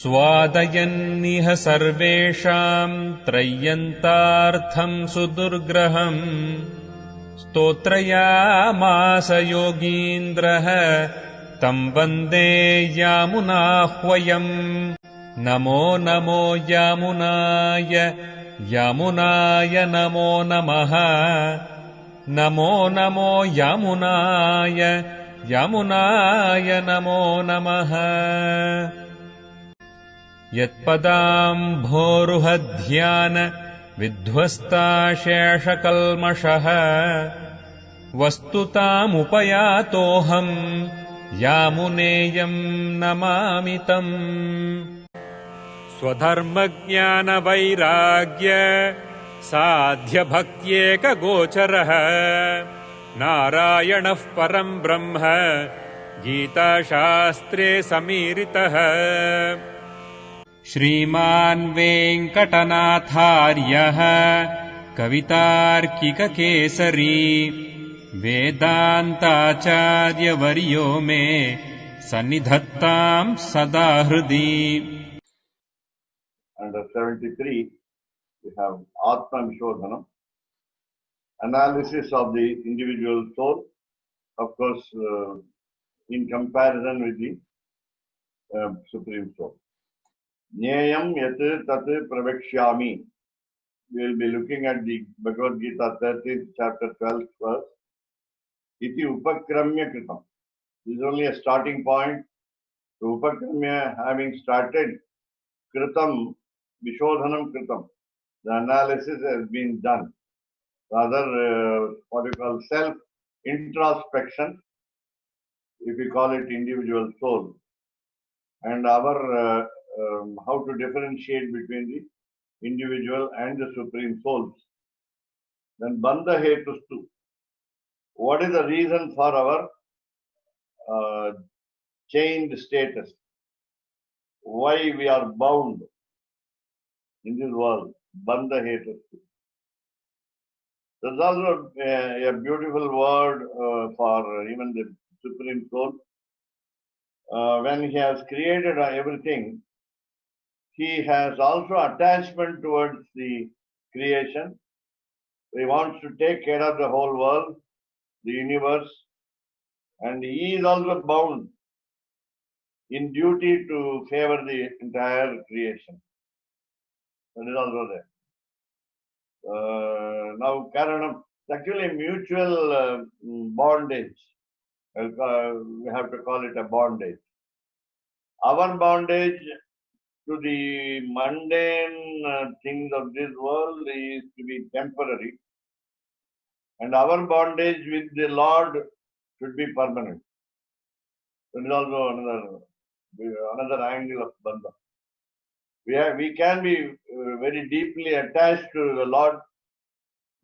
स्वादयन्निह सर्वेषाम् त्रय्यन्तार्थम् सुदुर्ग्रहम् स्तोत्रयामास योगीन्द्रः तम् वन्दे यामुनाह्वयम्। नमो नमो यामुनाय यामुनाय नमो नमः। नमो नमो यामुनाय यामुनाय नमो नमः। यत्पदाम्भोरुहध्यान विध्वस्ताशेषकल्मषः वस्तुतामुपयातोऽहम् यामुनेयम् नमामि तम्। स्वधर्मज्ञानवैराग्य साध्यभक्त्येकगोचरः नारायणः परम् ब्रह्म गीताशास्त्रे समीरितः। श्रीमान् वेङ्कटनाथार्यः कवितार्किककेसरी वेदान्ताचार्यवर्यो मे सन्निधत्ताम् सदा हृदि। Under 73, we have Atma Vishodhanam, analysis of the individual soul, of course, in comparison with the Supreme Soul. Nyayam yat tat pravekshyami. We will be looking at the Bhagavad Gita 13th chapter 12th verse. Iti upakramya kritam. This is only a starting point. So upakramya having started, kritam, vishodhanam kritam. The analysis has been done. Rather, what we call self-introspection, if we call it individual soul, and our how to differentiate between the individual and the supreme souls. Then bandha hetustu. What is the reason for our chained status? Why we are bound in this world? Bandha hetustu. There's also a beautiful word for even the Supreme Soul. When he has created everything, he has also attachment towards the creation. He wants to take care of the whole world, the universe, and he is also bound in duty to favor the entire creation. That is also there. Now, Karanam, it's actually a mutual bondage. We have to call it a bondage. Our bondage to the mundane things of this world is to be temporary, and our bondage with the Lord should be permanent. That is also another angle of bandha. We can be very deeply attached to the Lord,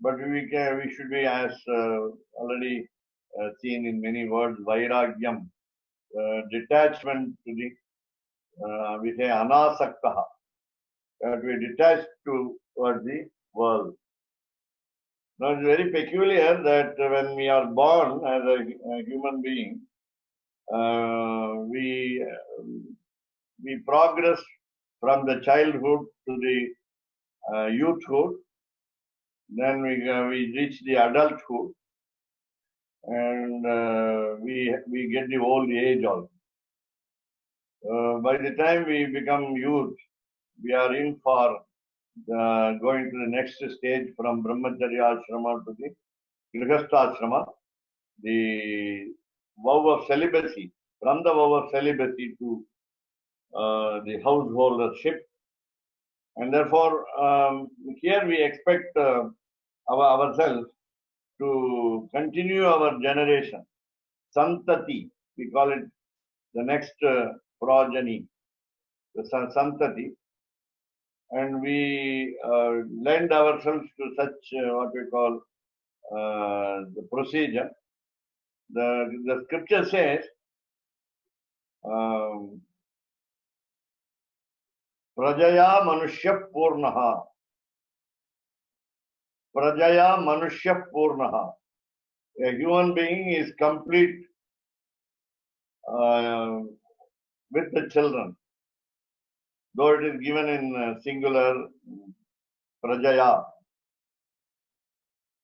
but we should be, as already seen in many words, vairagyam, detachment to the, we say anasaktaha, that we detached towards the world. Now it's very peculiar that when we are born as a human being, we progress from the childhood to the youthhood, then we reach the adulthood, and we get the old age also. By the time we become youth, we are in for going to the next stage from Brahmacharya Ashrama to the Grihastha Ashrama, the vow of celibacy, from the vow of celibacy to the householdership. And therefore, here we expect ourselves to continue our generation, santati, we call it the next progeny, the santati, and we lend ourselves to such what we call the procedure. The scripture says, Prajaya Manushya Purnaha. Prajaya Manushya Purnaha. A human being is complete with the children. though it is given in singular, prajaya.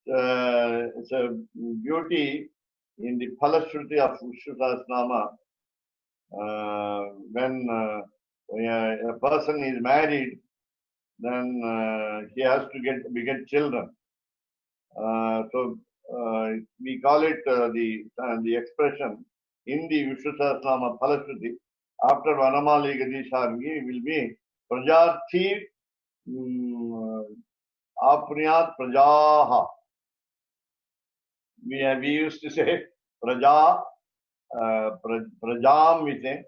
It's a beauty in the Phalashruti of Vishnu Sahasranama. When a person is married, then he has to beget children. So we call it the expression in the Vishnu Sahasranama Phalashruti. After Vanamali Gadishargi will be Prajarthi Apniyat Prajaha. We used to say Praja, Prajam we say.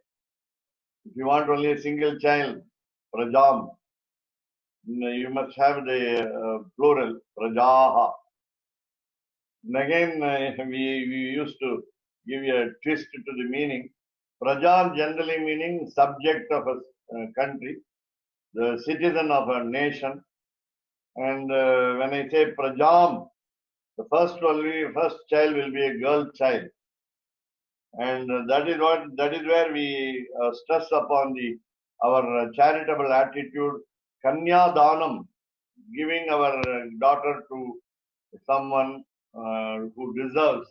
If you want only a single child, Prajam, you must have the plural, Prajaha. And again, we used to give a twist to the meaning. Praja generally meaning subject of a country, the citizen of a nation. And when I say Prajam, the first child will be a girl child. And that is where we stress upon our charitable attitude, Kanya Danam, giving our daughter to someone who deserves.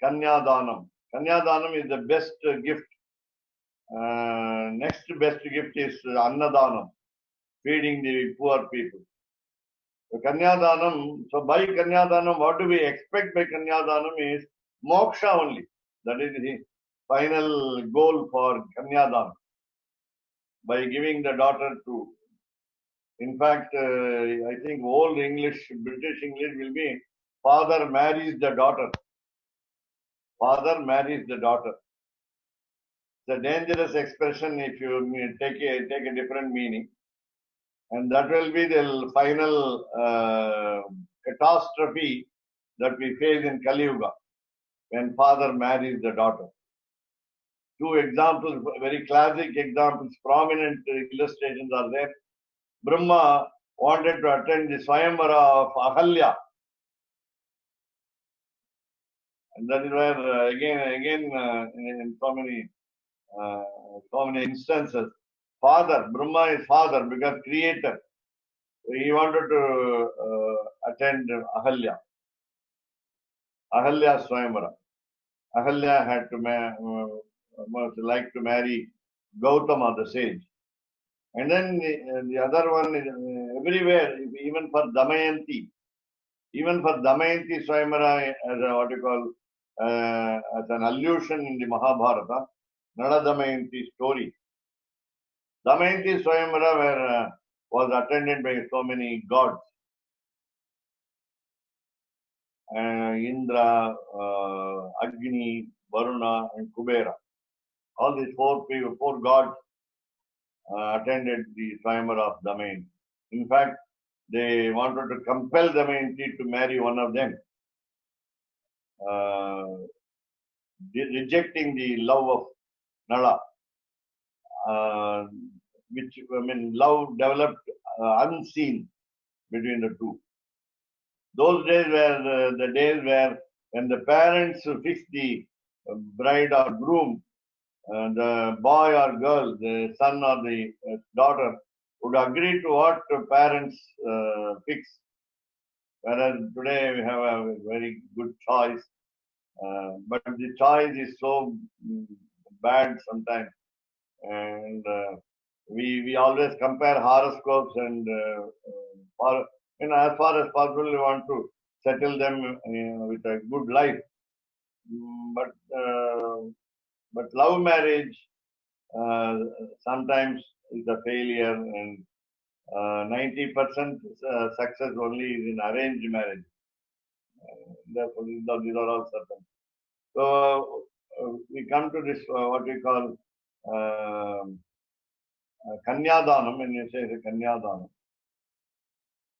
Kanya Danam. Kanya Danam is the best gift. Next best gift is Annadanam, feeding the poor people. So Kanyadanam, so by Kanyadanam, what do we expect by Kanyadanam is moksha only. That is the final goal for Kanyadanam. By giving the daughter to, in fact, I think old English, British English will be father marries the daughter. Father marries the daughter. It's a dangerous expression if you take a different meaning. And that will be the final catastrophe that we face in Kali Yuga, when father marries the daughter. Two examples, very classic examples, prominent illustrations are there. Brahma wanted to attend the Swayamvara of Ahalya. And that is where, again, in so many instances, father, Brahma is father because creator. He wanted to attend Ahalya. Ahalya Swayamvara. Ahalya had to like to marry Gautama, the sage. And then the other one is everywhere, even for Damayanti. Even for Damayanti Swayamvara, as what you call, as an allusion in the Mahabharata, Nala Damayanti story. Damayanti Swayamvara was attended by so many gods. Indra, Agni, Varuna, and Kubera. All these four gods attended the Swayamvara of Damayanti. In fact, they wanted to compel Damayanti to marry one of them, rejecting the love of Nala, which, love developed unseen between the two. Those days were the days where when the parents fix the bride or groom, the boy or girl, the son or the daughter, would agree to what the parents fix. Whereas today we have a very good choice, but the choice is so bad sometimes. And we always compare horoscopes and as far as possible we want to settle them with a good life. But love marriage sometimes is a failure, and 90% success only is in arranged marriage. Therefore, these are all certain. So we come to this what we call Kanyadanam. When you say the Kanyadanam,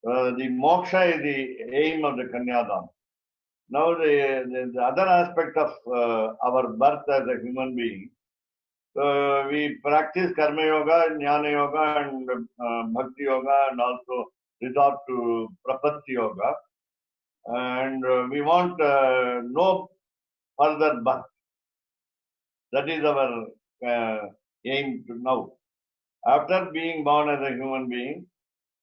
the moksha is the aim of the Kanyadanam. Now the other aspect of our birth as a human being, we practice Karma Yoga, Jnana Yoga, and Bhakti Yoga, and also resort to Prapatti Yoga. And we want no further birth. That is our aim to now. After being born as a human being,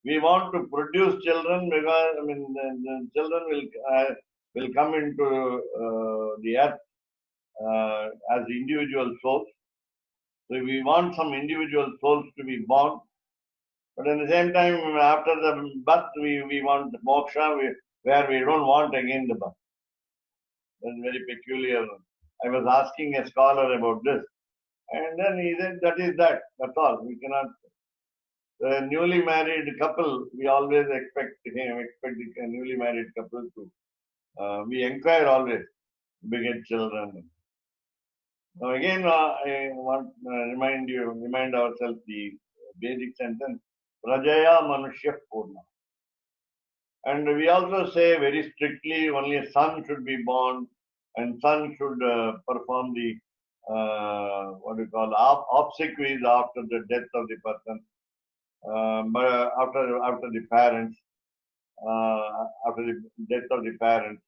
we want to produce children because the children will come into the earth as individual souls. So we want some individual souls to be born, but at the same time, after the birth, we want moksha, where we don't want again the birth. That's very peculiar. I was asking a scholar about this, and then he said, "That is that. That's all. We cannot." The newly married couple, we always expect a newly married couple to. We inquire always to beget children. Now again, I want to remind ourselves the basic sentence, Prajaya Manushya Purna. And we also say very strictly only a son should be born and son should perform the, obsequies after the death of the person, but after the parents, after the death of the parents.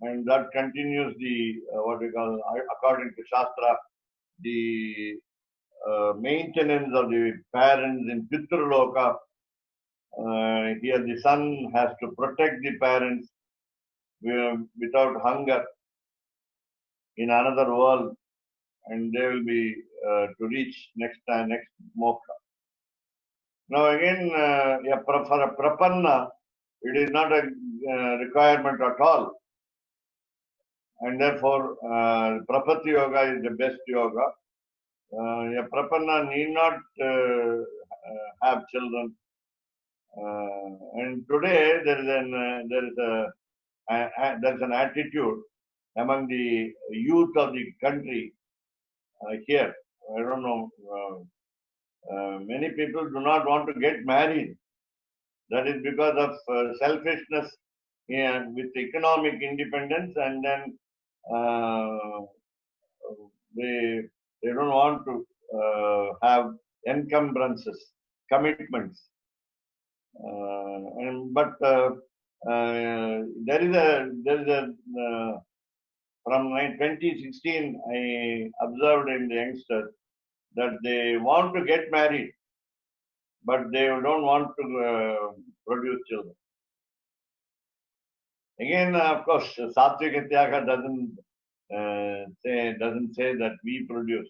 And that continues the, according to Shastra, the maintenance of the parents in Pitraloka. Here the son has to protect the parents without hunger in another world, and they will be to reach next moksha. Now again, for a prapanna, it is not a requirement at all. And therefore, Prapatti Yoga is the best yoga. A Prapanna need not have children. And today there is an attitude among the youth of the country here. I don't know. Many people do not want to get married. That is because of selfishness with economic independence, and then they don't want to have encumbrances, commitments. But there is a from 2016 I observed in the youngsters that they want to get married, but they don't want to produce children. Again, of course, Sattvika Tyaga doesn't say that we produce.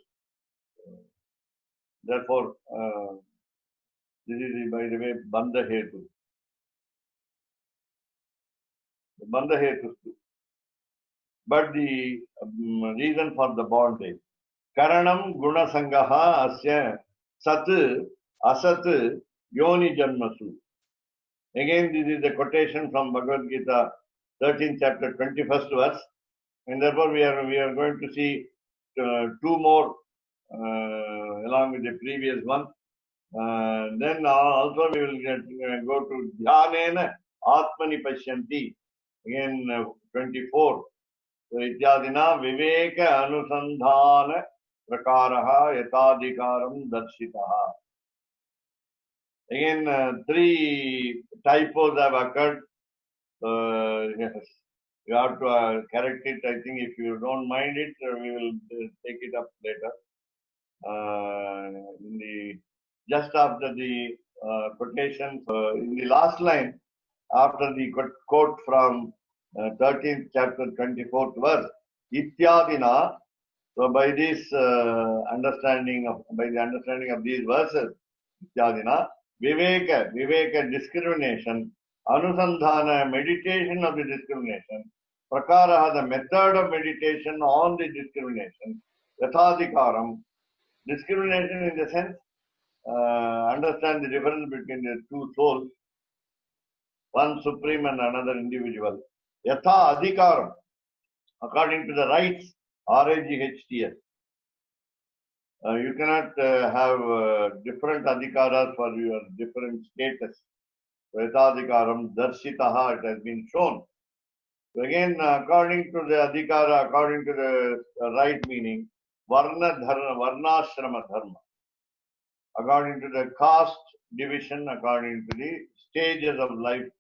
Therefore, this is, by the way, Bandha Hetu. Bandha Hetu. But the reason for the bond is Karanam Guna Sangaha Asya Sat Asat Yoni Janmasu. Again, this is a quotation from Bhagavad Gita, 13th chapter, 21st verse. And therefore, we are going to see two more along with the previous one. Then also we will go to Dhyanena Atmani Pashyanti. Again, 24. So, Ityadina Viveka Anusandhana Prakaraha Yatadhikaram Darshitaha. Again, three typos have occurred. Yes, you have to correct it. I think if you don't mind it, we will take it up later. Just after the quotation, in the last line, after the quote from 13th chapter, 24th verse, Ityadina. So by this understanding of these verses, Ityadina, Viveka discrimination, Anusandhana meditation of the discrimination, Prakaraha the method of meditation on the discrimination, Yathadhikaram discrimination in the sense understand the difference between the two souls, one supreme and another individual. Yatha Adhikaram, according to the rights, RAGHTS. You cannot have different adhikaras for your different status. Yatha Darshitaha, it has been shown. So again, according to the adhikara, according to the right meaning, Varnashrama Dharma. According to the caste division, according to the stages of life.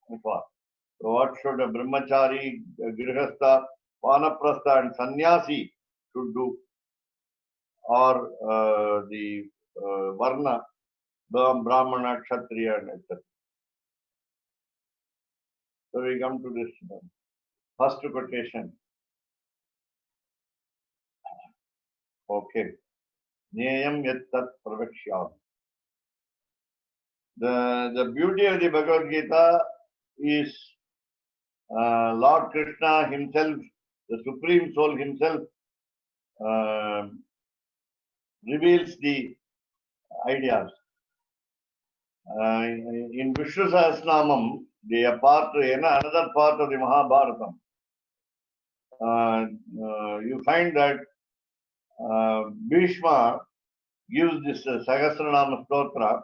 So what should a brahmachari, a grihastha, vanaprastha and sannyasi should do? or the Varna, Brahmana, Kshatriya, and etc. So we come to this first quotation. Okay. Nyayam yat tat pravakshya. The beauty of the Bhagavad Gita is Lord Krishna himself, the Supreme Soul himself, reveals the ideas. In Vishnu Sahasranamam, the part, another part of the Mahabharatam, you find that Bhishma gives this Sahasranama Stotra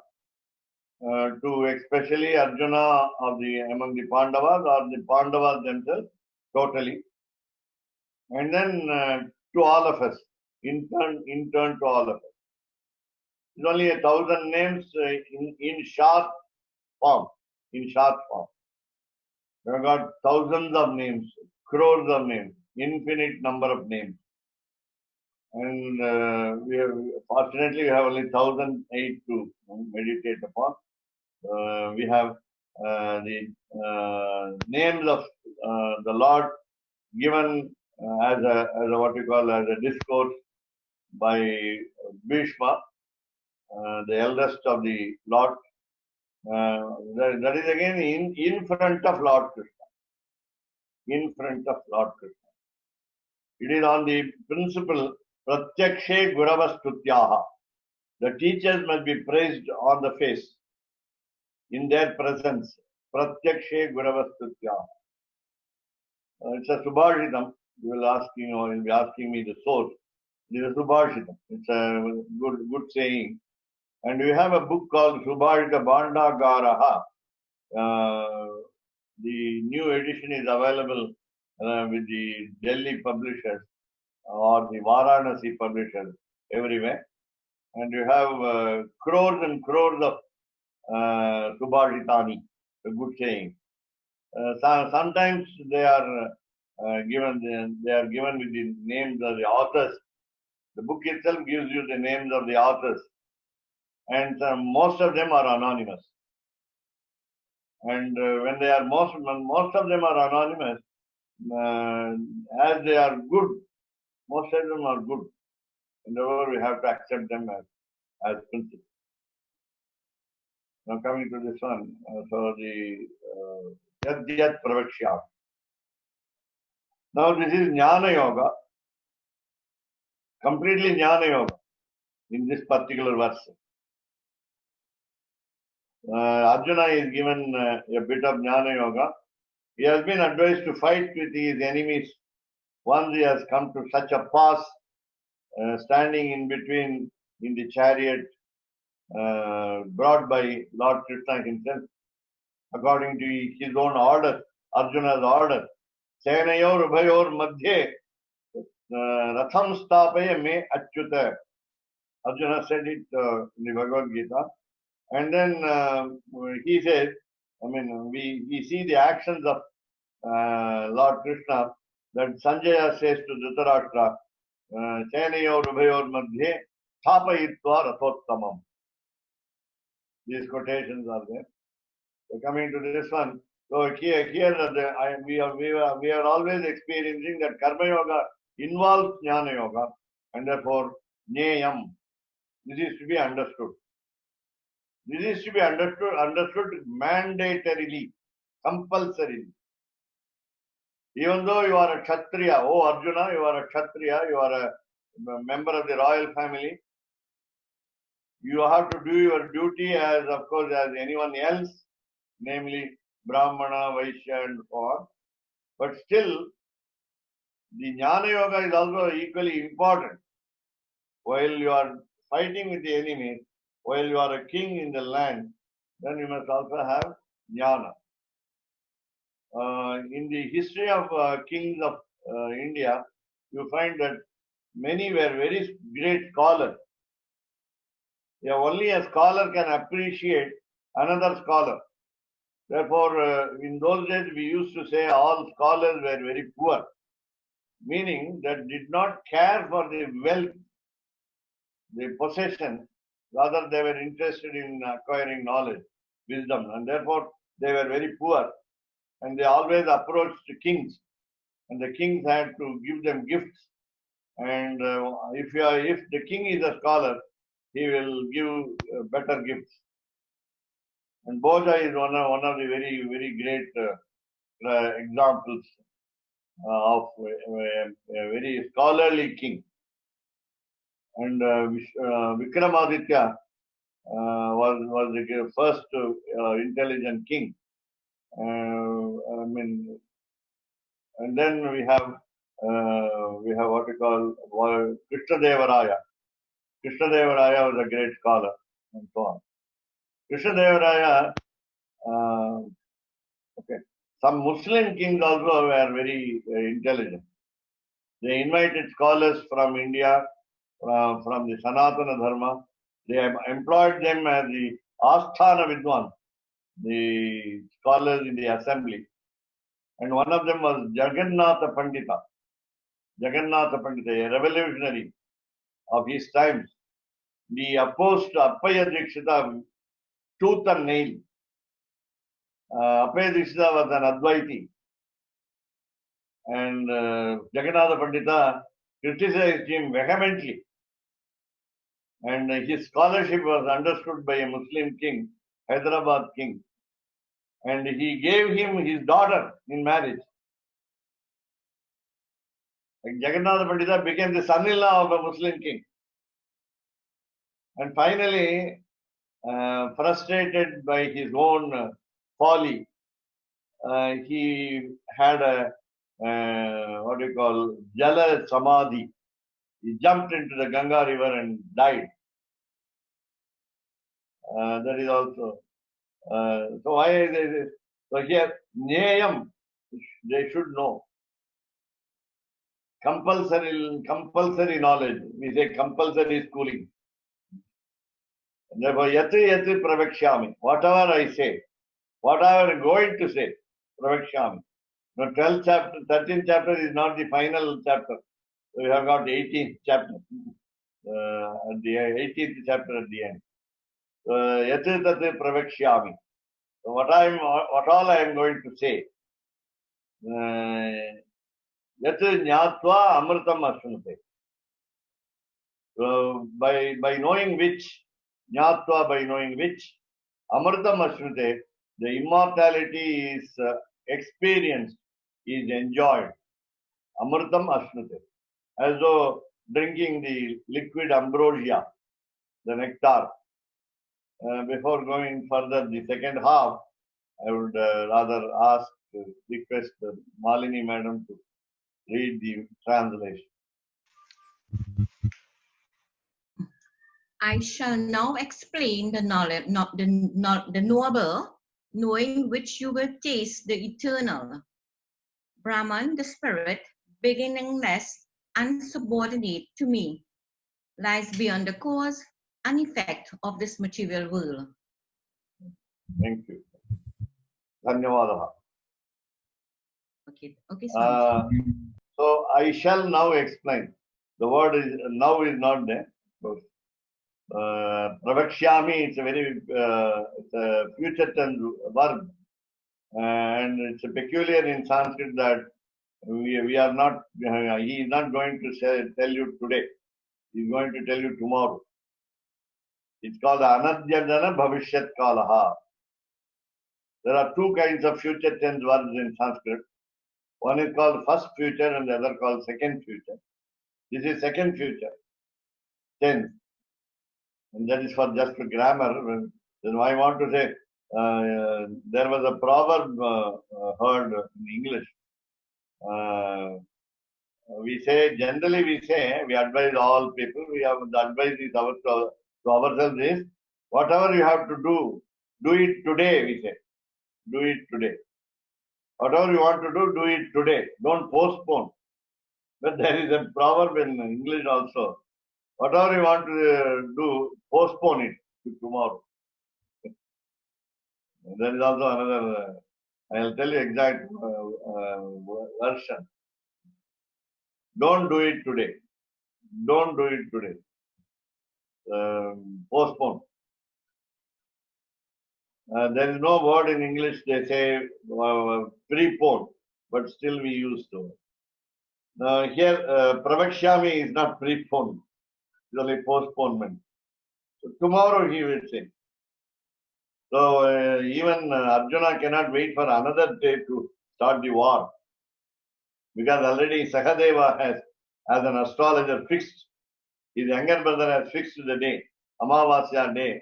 to especially Arjuna among the Pandavas or the Pandavas themselves totally, and then to all of us, in turn to all of us. It's only 1,000 names in short form. In short form, we have got thousands of names, crores of names, infinite number of names, and fortunately we have only 1,008 to meditate upon. We have the names of the Lord given as a what we call as a discourse by Bhishma, the eldest of the Lord. That is again in front of Lord Krishna. In front of Lord Krishna. It is on the principle Pratyakshe Guravastutyaha. The teachers must be praised on the face, in their presence. Pratyakshe Guravastutyaha. It's a Subhashitam. You will asking or you'll be asking me the source. It is a Subhashitam. It's a good saying. And we have a book called Subhashita Bhandagaraha. The new edition is available with the Delhi publishers or the Varanasi publishers everywhere. And you have crores and crores of Subhashitani, a good saying. Sometimes they are given with the names of the authors. The book itself gives you the names of the authors, and most of them are anonymous. And when they are most of them are anonymous, as they are good, most of them are good. And therefore, we have to accept them as principle. Now coming to this one, so the Yadyat Pravakshya. Now this is Jnana Yoga, completely Jnana Yoga in this particular verse. Arjuna is given a bit of Jnana Yoga. He has been advised to fight with his enemies once he has come to such a pass, standing in between in the chariot brought by Lord Krishna himself, according to his own order, Arjuna's order. Senayor Ubhayor Madhye Ratham Stapaya Me Achyuta. Arjuna said it in the Bhagavad Gita. And then he says, we see the actions of Lord Krishna that Sanjaya says to Dhritarashtra, Senayor Ubhayor Madhye Thapayitva Rathottamam. These quotations are there. So coming to this one, so here we are always experiencing that Karma Yoga involves Jnana Yoga, and therefore Jnayam. This is to be understood. This is to be understood mandatorily, compulsorily. Even though you are a Kshatriya, oh Arjuna, you are a Kshatriya, you are a member of the royal family, you have to do your duty as, of course, as anyone else, namely Brahmana, Vaishya, and so on. But still, the Jnana Yoga is also equally important. While you are fighting with the enemy, while you are a king in the land, then you must also have Jnana. In the history of kings of India, you find that many were very great scholars. Yeah, only a scholar can appreciate another scholar. Therefore, in those days, we used to say all scholars were very poor, meaning that did not care for the wealth the possession, rather they were interested in acquiring knowledge, wisdom, and therefore they were very poor. And they always approached kings, and the kings had to give them gifts. And if the king is a scholar, he will give better gifts. And Bhoja is one of the very great examples of a very scholarly king. And Vikramaditya was the first intelligent king. I mean, and then we have what we call Krishnadevaraya. Krishnadevaraya was a great scholar, and so on. Krishnadevaraya, okay. Some Muslim kings also were very intelligent. They invited scholars from India, from the Sanatana Dharma. They employed them as the Asthana Vidwan, the scholars in the assembly. And one of them was Jagannatha Pandita. Jagannatha Pandita, a revolutionary of his times. He opposed Appaya Dikshita tooth and nail. Appaya Dikshita was an Advaiti. And Jagannatha Pandita criticized him vehemently. And his scholarship was understood by a Muslim king, Hyderabad king. And he gave him his daughter in marriage. And Jagannatha Pandita became the son-in-law of a Muslim king. And finally, frustrated by his own folly, he had a what do you call Jala Samadhi. He jumped into the Ganga river and died. That is also so. Why is it? So here, Nyayam, they should know. Compulsory knowledge. We say compulsory schooling. Therefore, yati pravakshyami. Whatever I say, whatever I'm going to say, pravakshyami. Now, 12th chapter, 13th chapter is not the final chapter. So we have got 18th chapter, at the 18th chapter at the end. Yati tati pravakshyami. So what all I am going to say. Yat jnatva amritam ashnute. So by knowing which, jnatva by knowing which, amritam ashnute, the immortality is experienced, is enjoyed. Amritam ashnute. As though drinking the liquid ambrosia, the nectar. Before going further, the second half, I would rather request Malini madam to read the translation. I shall now explain the knowledge, the knowable, knowing which you will taste the eternal. Brahman, the spirit, beginningless and subordinate to me, lies beyond the cause and effect of this material world. Thank you. Dhanyavadaha. Okay. So I shall now explain. The word is now is not there. Pravakshyami, it's a very it's a future tense verb, and it's peculiar in Sanskrit that we are not. He is not going to tell you today. He is going to tell you tomorrow. It's called Anadyadana Bhavishyat Kalaha. There are two kinds of future tense verbs in Sanskrit. One is called first future and the other called second future. This is second future tense. And that is for just grammar. Then I want to say, there was a proverb heard in English. Generally we advise all people, the advice is to ourselves is, whatever you have to do it today, we say. Do it today. Whatever you want to do it today. Don't postpone. But there is a proverb in English also. Whatever you want to do, postpone it to tomorrow. There is also another, I'll tell you exact version. Don't do it today. Don't do it today. postponed. There is no word in English, they say preponed, but still we use the word. Here, Pravakshyami is not preponed, it's only postponement. So tomorrow he will say. So even Arjuna cannot wait for another day to start the war, because already Sahadeva has, as an astrologer, fixed, his younger brother has fixed the day, Amavasya day,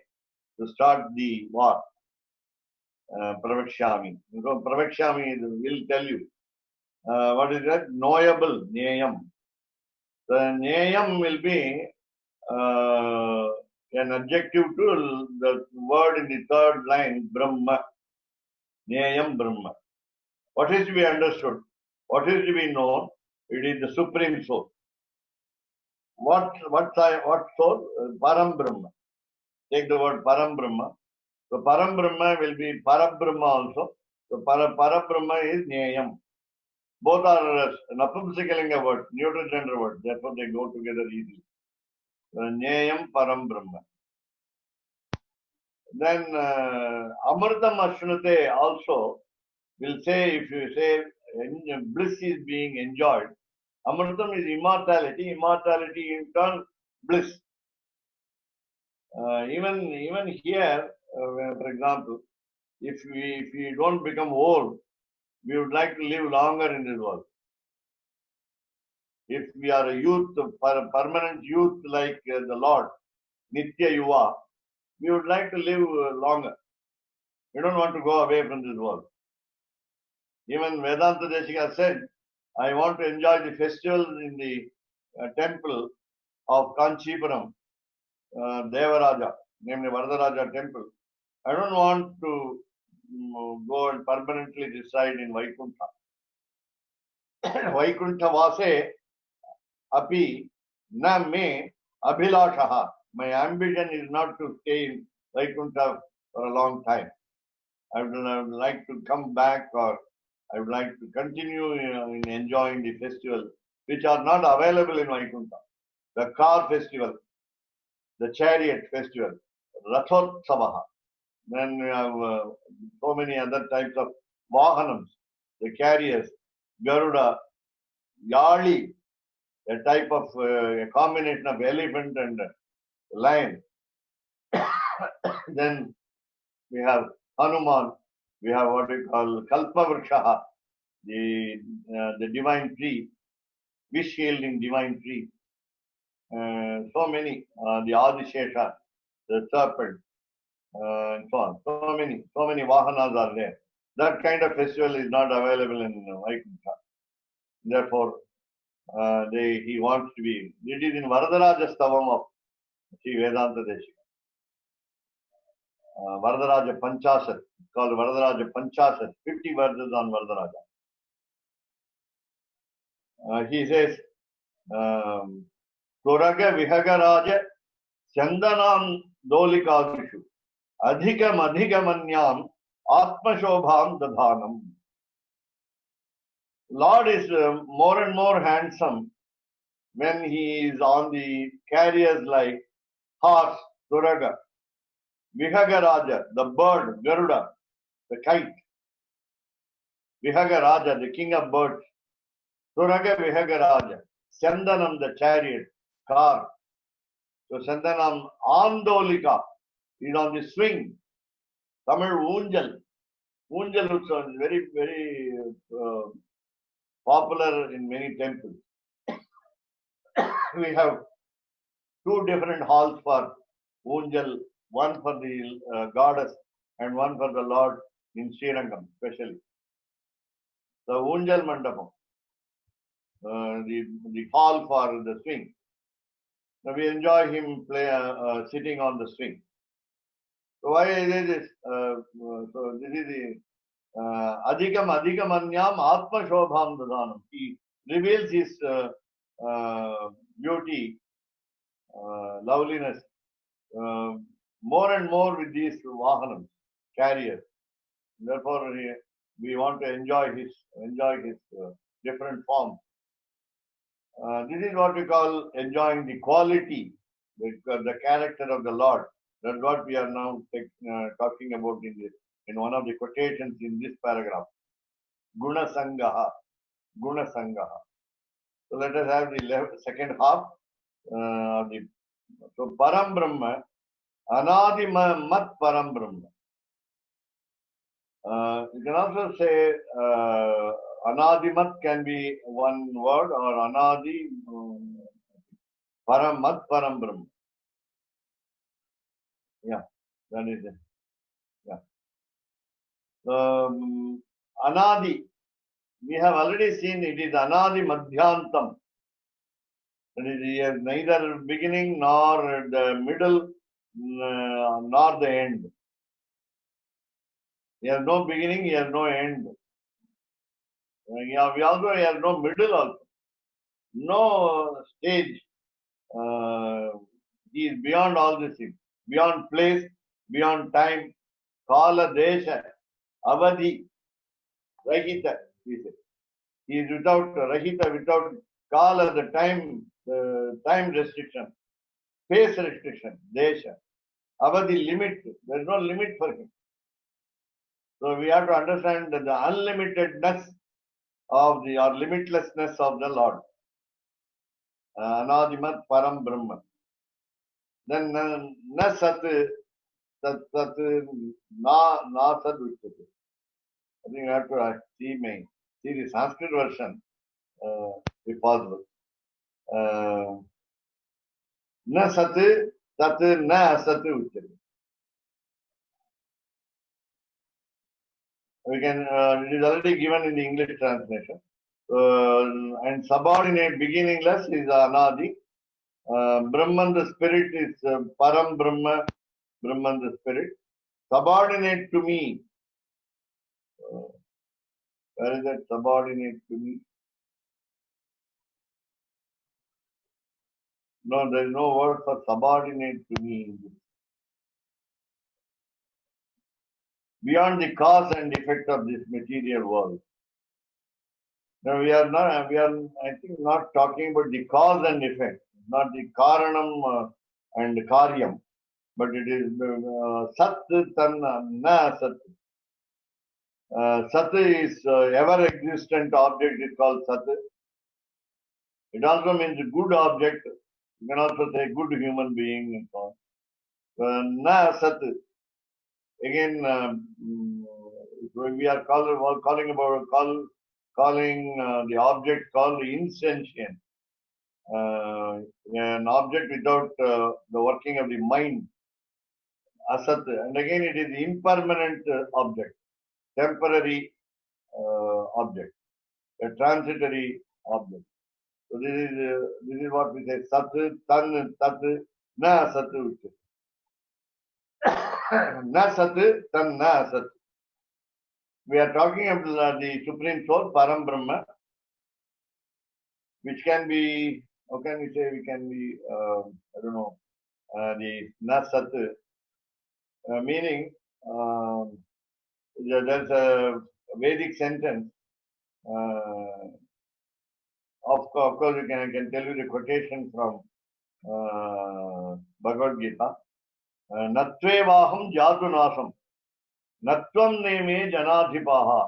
to start the war. Pravakshyami. So Pravakshyami will tell you. What is that? Knowable, Nyayam. The Nyayam will be an adjective to the word in the third line, Brahma. Nyayam Brahma. What is to be understood? What is to be known? It is the Supreme Soul. What soul? Param Brahma. Take the word Param Brahma. So Param Brahma will be Parabrahma also. So Parabrahma is Nyayam. Both are Napumsakalinga words, neutral gender words. Therefore they go together easily. Nyayam Param Brahma. Then Amritam Ashnute also will say, if you say bliss is being enjoyed, Amritam is immortality, immortality in turn bliss. Even here, for example, if we don't become old, we would like to live longer in this world. If we are a youth, permanent youth like the Lord, Nitya Yuva, we would like to live longer. We don't want to go away from this world. Even Vedanta Deshika said, I want to enjoy the festivals in the temple of Kanchipuram, Devaraja, namely Varadaraja temple. I don't want to go and permanently reside in Vaikuntha. Vaikuntha Vase api na me abhilashaha. My ambition is not to stay in Vaikuntha for a long time. I would like to come back, or I would like to continue in enjoying the festivals which are not available in Vaikuntha. The car festival, the chariot festival, Rathotsavaha. Then we have so many other types of Vahanams, the carriers, Garuda, Yali, a type of a combination of elephant and lion. Then we have Hanuman, we have what we call Kalpavrikshaha, the divine tree, wish yielding divine tree. So many, the Adishesha, the serpent, and so on. So many Vahanas are there. That kind of festival is not available in Vaikuntha. Therefore, he wants to be. It is in Varadaraja Stavam of Sri Vedanta Deshika. Varadaraja Panchasat, called Varadaraja Panchasat, 50 verses on Varadaraja. He says, Turaga Vihagaraja Chandanam Dolikadishu Adhikam Adhikamanyam Atma Shobham Dadhanam. Lord is more and more handsome when he is on the carriers like horse, Turaga, Vihagaraja, the bird, Garuda, the kite, Vihagaraja, the king of birds, Turaga Vihagaraja, Chandanam, the chariot, car. So Chandanam Andolika is on the swing. Tamil Unjal. Unjal Utsav is very, very popular in many temples. We have two different halls for Unjal, one for the goddess and one for the Lord in Srirangam, especially. The Unjal Mandapam, the hall for the swing. Now we enjoy him sitting on the swing. So why is this? So this is the Adhikam Adhikamanyam Atma Shobham Dadhanam. He reveals his beauty, loveliness, more and more with these Vahanams, carriers. Therefore, we want to enjoy his different forms. This is what we call enjoying the quality the character of the Lord. That's what we are now talking about in one of the quotations in this paragraph. Guna Sangaha. Guna Sangaha. So let us have the second half of the. So Param Brahma, Anadi Mat Param Brahma. You can also say Anadimat can be one word, or Anadi Param Mat Param Brahma. Yeah, that is it. Yeah. Anadi, we have already seen it is Anadi Madhyantam. That is, he has neither beginning nor the middle nor the end. He has no beginning, he has no end. Yeah, we also have no middle also. No stage. He is beyond all these things. Beyond place, beyond time. Kala Desha, Avadhi, Rahita, he said. He is without Rahita, without Kala, the time restriction, space restriction, Desha. Avadhi, limit. There is no limit for him. So we have to understand that the unlimitedness of the or limitlessness of the Lord. Anadimat Param Brahman. Then na sat na sad uchyate. I think you have to see the Sanskrit version if possible. Na sat tat na asat uchyate. We can it is already given in the English translation. And subordinate beginningless is Anadi. Brahman the spirit is Param Brahma, Brahman the spirit. Subordinate to me. Where is that subordinate to me? No, there is no word for subordinate to me. Beyond the cause and effect of this material world. Now we are, I think, not talking about the cause and effect, not the karanam and karyam, but it is sat tan na sat. Sat is ever existent object is called sat. It also means good object. You can also say good human being and so on. Na sat. Again, we are calling the object called insentient. An object without the working of the mind. Asat. And again, it is impermanent object, temporary object, a transitory object. So this is what we say: sat, tan, tat, na sat. Na sat, tan, na sat. We are talking about the Supreme Soul, Param Brahma, which can be, how can we say, we can be, I don't know, the na sat, meaning, there's a Vedic sentence. Of course, I can tell you the quotation from Bhagavad Gita. Natvevaham jatu nasam. Natvam neme janadhipaha.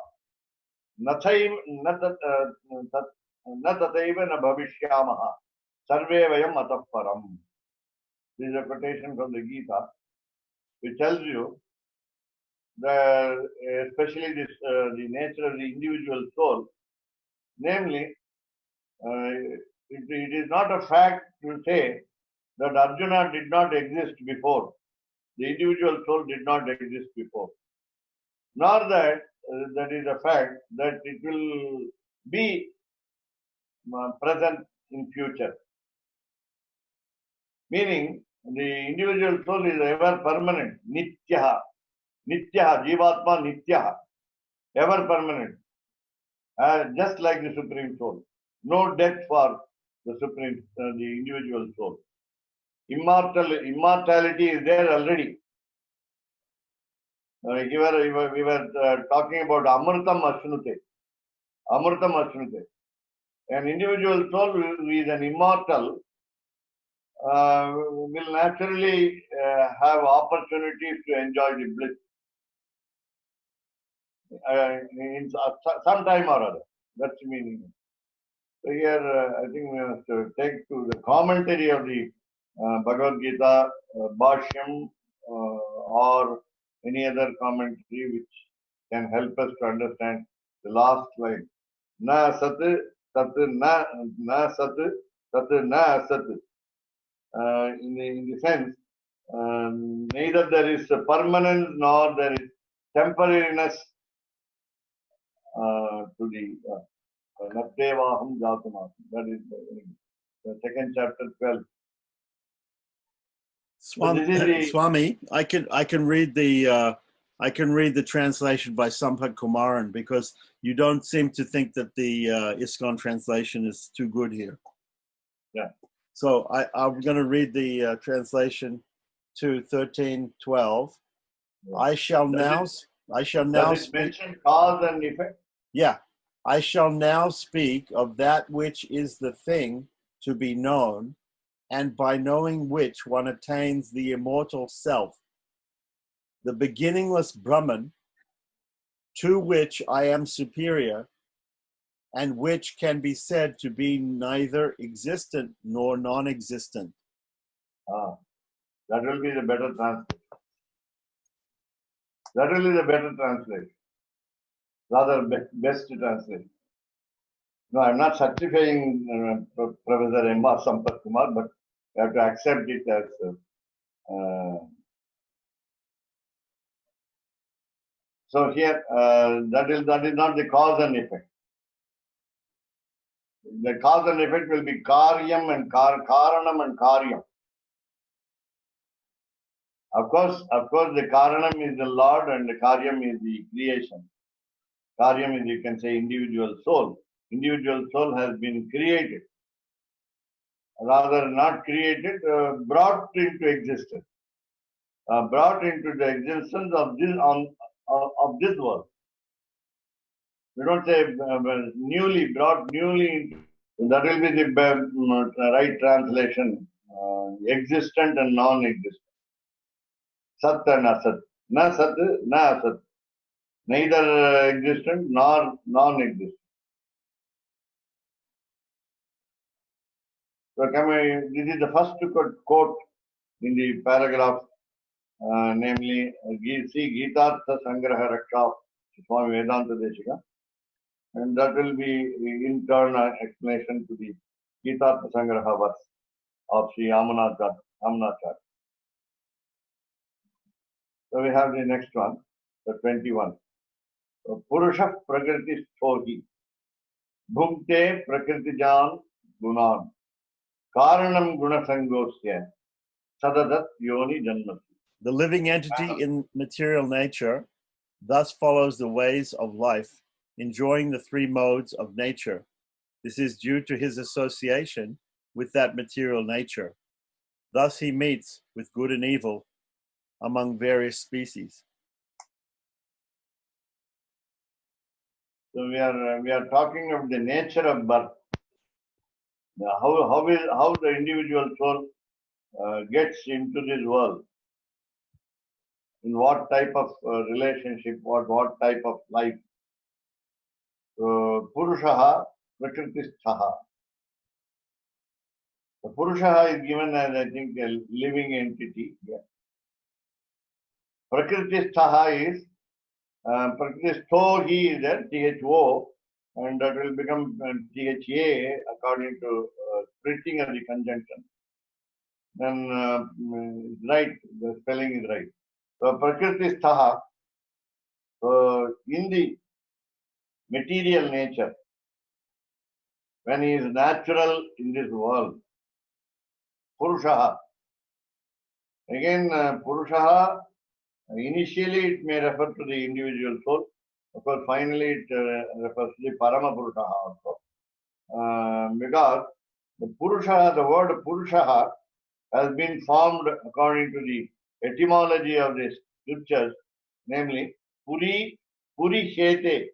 Natataiva na bhavishyamaha. Sarve vayam atapparam. This is a quotation from the Gita, which tells you that especially this the nature of the individual soul. Namely, it is not a fact to say that Arjuna did not exist before. The individual soul did not exist before. Nor that that is a fact that it will be present in future. Meaning, the individual soul is ever permanent. Nityaha. Nityaha. Jivatma Nityaha. Ever permanent. Just like the Supreme Soul. No death for the the individual soul. Immortality is there already. We were talking about Amritam Ashnute. Amritam Ashnute. An individual soul who is an immortal will naturally have opportunities to enjoy the bliss in some time or other. That's the meaning. So here, I think we have to take to the commentary of the Bhagavad Gita, Bhashyam, or any other commentary which can help us to understand the last line. Na sat, tat na sat, tat na asat. In the sense, neither there is a permanence nor there is temporariness to the Natdevaham Jatanam. That is the second chapter 12. So this is the Swami, I can read the translation by Sampath Kumaran, because you don't seem to think that the ISKCON translation is too good here. Yeah. So I'm going to read the translation to 13:12. I shall now does it speak. mention cause and effect? Yeah. I shall now speak of that which is the thing to be known, and by knowing which one attains the immortal self, the beginningless Brahman, to which I am superior, and which can be said to be neither existent nor non-existent. That will be the better translation. That will be the better translation. Rather best translation. No, I'm not certifying Professor M.R. Sampath Kumar, but you have to accept it as so here that is not the cause and effect. The cause and effect will be karyam and karanam and karyam. Of course, the karanam is the Lord and the karyam is the creation. Karyam is, you can say, individual soul. Individual soul has been created. Rather not created, brought into existence. Brought into the existence of this world. We don't say newly brought, newly into. That will be the right translation. Existent and non-existent. Sat and asat. Na sat, na asat. Neither existent nor non-existent. So this is the first quote in the paragraph, namely, see Gitartha Sangraha Raksha Swami Vedanta Deshika. And that will be in turn an explanation to the Gitartha Sangraha verse of Sri Amanacharya. So we have the next one, the 21. Purusha Prakriti Sthohi Bhukte Prakritijan Gunan Karanam Gunasangosya Sadadat Yoni Janmati. The living entity in material nature thus follows the ways of life, enjoying the three modes of nature. This is due to his association with that material nature. Thus he meets with good and evil among various species. So we are talking of the nature of birth. How the individual soul gets into this world. In what type of relationship, what type of life. So, Purushaha Prakristhaha. The Purushaha is given as, I think, a living entity. Yeah. Prakristhaha is Prakristho, he is there, THO, and that will become THA according to splitting of the conjunction. Then right, the spelling is right. So Prakristhaha, in the material nature, when he is natural in this world, Purushaha. Again, Purushaha, initially it may refer to the individual soul. Of course, finally it refers to the Parama Purushaha also. Because the Purushaha, the word Purushaha has been formed according to the etymology of the scriptures, namely Puri Shete,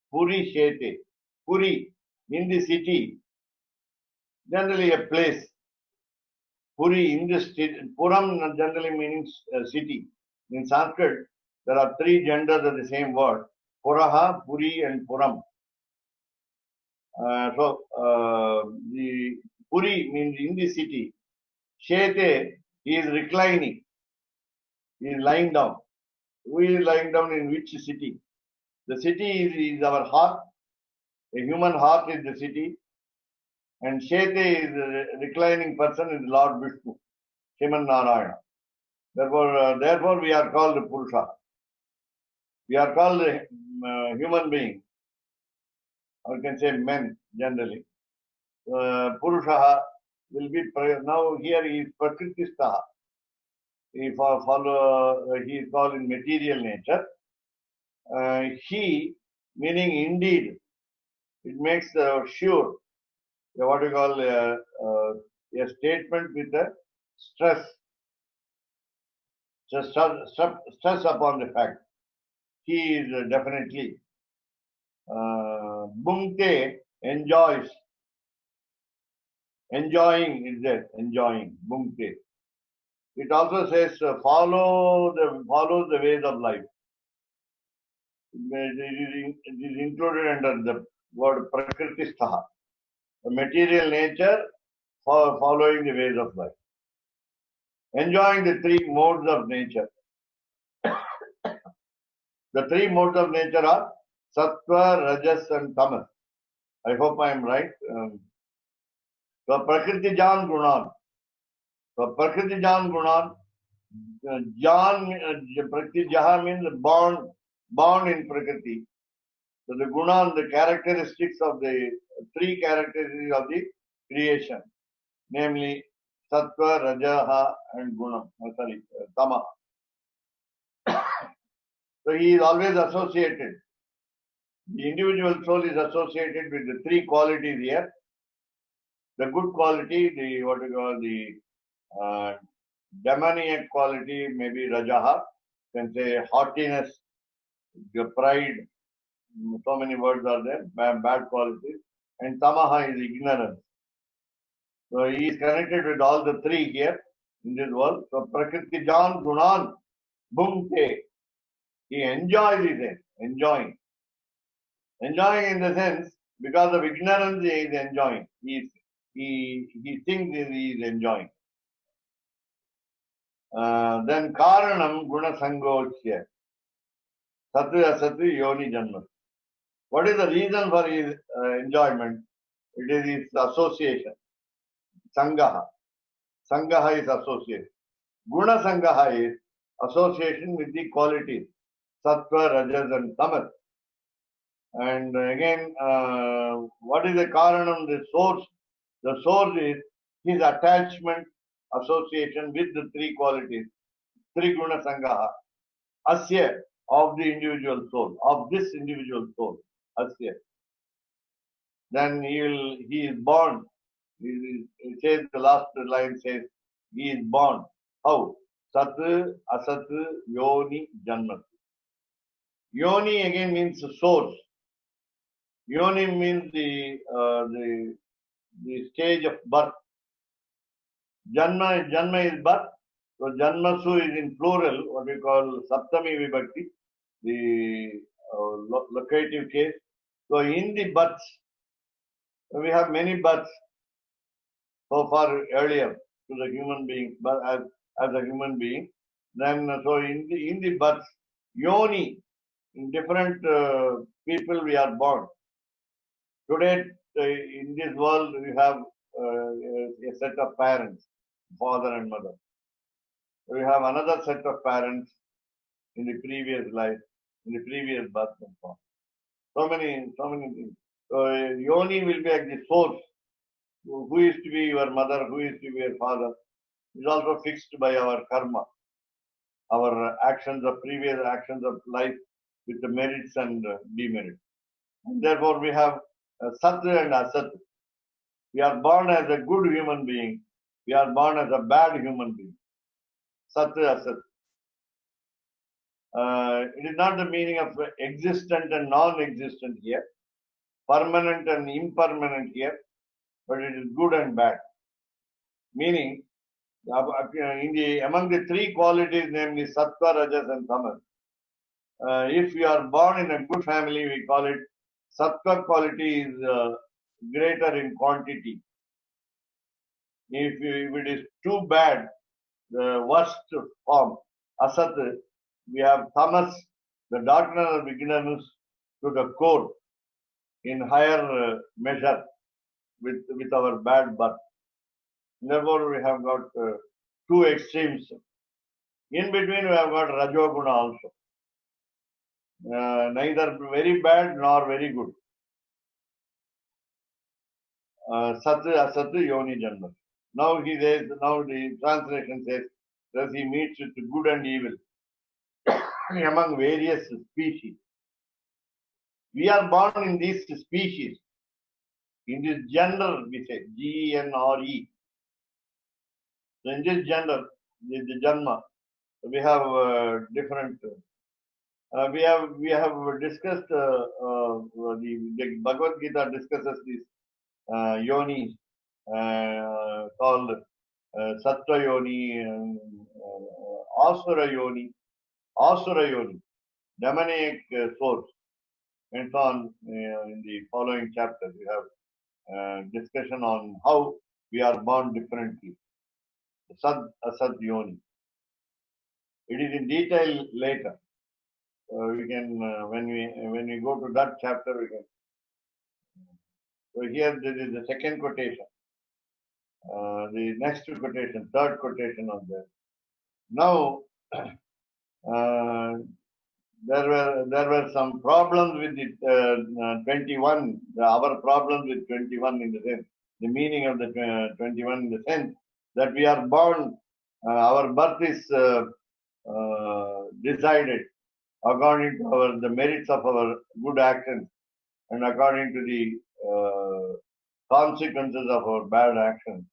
Puri, in the city, generally a place. Puri in this city, Puram generally means city. In Sanskrit, there are three genders of the same word: Puraha, Puri, and Puram. The Puri means in the city. Shete, he is reclining. He is lying down. Who is lying down in which city? The city is our heart. A human heart is the city. And Shete is a reclining person is Lord Vishnu, Shiman Narayana. Therefore, we are called Purusha. We are called human being, or you can say men generally. Purusha will be, now here he is Prakritistaha. He is called in material nature. He, meaning indeed, it makes sure, what you call a statement with a stress. Stress upon the fact. He is definitely Bhungte enjoys. Enjoying is there. Enjoying. Bhungte. It also says follows the ways of life. It is included under the word Prakritistaha. The material nature for following the ways of life. Enjoying the three modes of nature. The three modes of nature are Sattva, Rajas, and Tamas. I hope I am right. So Prakriti Jan Gunan. So Prakriti Jan Gunan. Prakriti Jaha means born in Prakriti. So the Gunan, the characteristics of the three characteristics of the creation, namely Sattva, Rajaha, and Tama. So he is always associated. The individual soul is associated with the three qualities here. The good quality, the demoniac quality, maybe Rajaha, can say haughtiness, the pride, so many words are there, bad qualities. And Tamaha is ignorance. So he is connected with all the three here in this world. So Prakriti Jan Gunan Bhungte. He enjoys it, enjoying. Enjoying in the sense, because of ignorance, he is enjoying. He thinks he is enjoying. Then Karanam Guna Sangochya. Satya Asatya Yoni Janma. What is the reason for his enjoyment? It is his association. Sangaha. Sangaha is association. Guna Sangaha is association with the qualities. Sattva, Rajas, and Tamas. And again, what is the Karanam? The source. The source is his attachment, association with the three qualities. Three Guna Sangaha. Asya, of the individual soul, of this individual soul. Asya. Then he is born. He says, the last line says, he is born. How? Sat, Asat, Yoni, Janmat. Yoni again means source. Yoni means the stage of birth. Janma is birth. So Janmasu is in plural, what we call Saptami Vibhakti, the locative case. So in the births, we have many births so far earlier to the human being, but as a human being. Then so in the births, Yoni, in different people we are born. Today in this world we have a set of parents, father and mother. We have another set of parents in the previous life, in the previous birth and so on. So many things. So Yoni will be like the source. Who is to be your mother, who is to be your father, is also fixed by our karma, our actions of previous actions of life with the merits and demerits. And therefore we have Satya and Asat. We are born as a good human being. We are born as a bad human being. Satya Asat. It is not the meaning of existent and non-existent here, permanent and impermanent here, but it is good and bad. Meaning, Among the three qualities, namely Sattva, Rajas, and Tamas, if you are born in a good family, we call it Sattva quality is greater in quantity. If it is too bad, the worst form, Asat, we have Tamas, the doctrinal beginners to the core in higher measure with our bad birth. Therefore, we have got two extremes. In between, we have got Rajoguna also. Neither very bad nor very good. Sat, Asat, Yoni Janma. Now he says, now the translation says, thus he meets with good and evil among various species. We are born in these species. In this gender, we say G-E-N-R-E. So in this gender, the Janma, we have different. We have discussed the Bhagavad Gita discusses these yonis called Sattva Yoni, Asura Yoni, demonic source, and so on. In the following chapter, we have discussion on how we are born differently. Sad, Asad Yoni. It is in detail later. We can when we go to that chapter, we can. So here this is the second quotation. The next quotation, third quotation on there. Now there were some problems with the 21. Our problems with 21 in the sense, the meaning of the 21 in the sense that we are born. Our birth is decided according to the merits of our good actions and according to the consequences of our bad actions.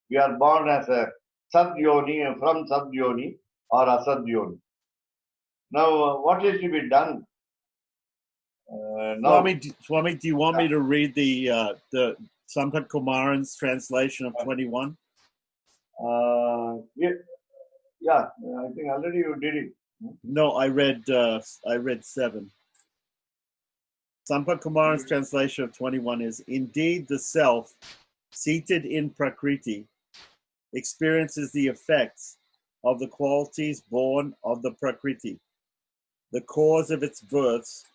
We are born as a Sadyoni, from Sadyoni or Asadyoni. Now, what is to be done? Now, Swami, do you want me to read the Sampath Kumaran's translation of 21? Yeah, I think already you did it. No, I read 7. Sampath Kumaran's translation of 21 is, indeed the self, seated in Prakriti, experiences the effects of the qualities born of the Prakriti, the cause of its births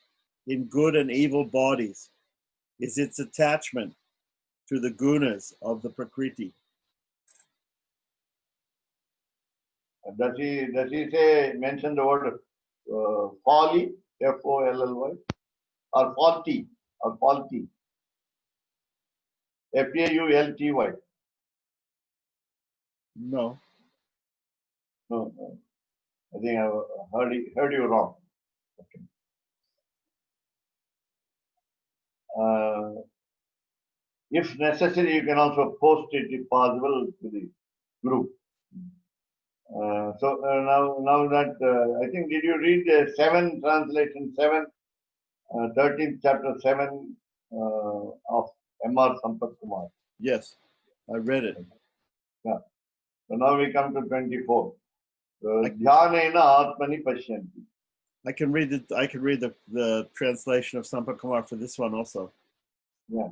in good and evil bodies is its attachment to the gunas of the Prakriti. Does he say, mention the word folly, F-O-L-L-Y, or faulty, F-A-U-L-T-Y? No. No. I think I heard you wrong. Okay. If necessary, you can also post it if possible to the group. Now that I think, did you read the 7 translation 7, 13th chapter 7 of M.R. Sampath Kumar? Yes, I read it. Yeah. So now we come to 24. Dhyanena Atmani Pashyanti. I can read the translation of Sampath Kumar for this one also. Yeah.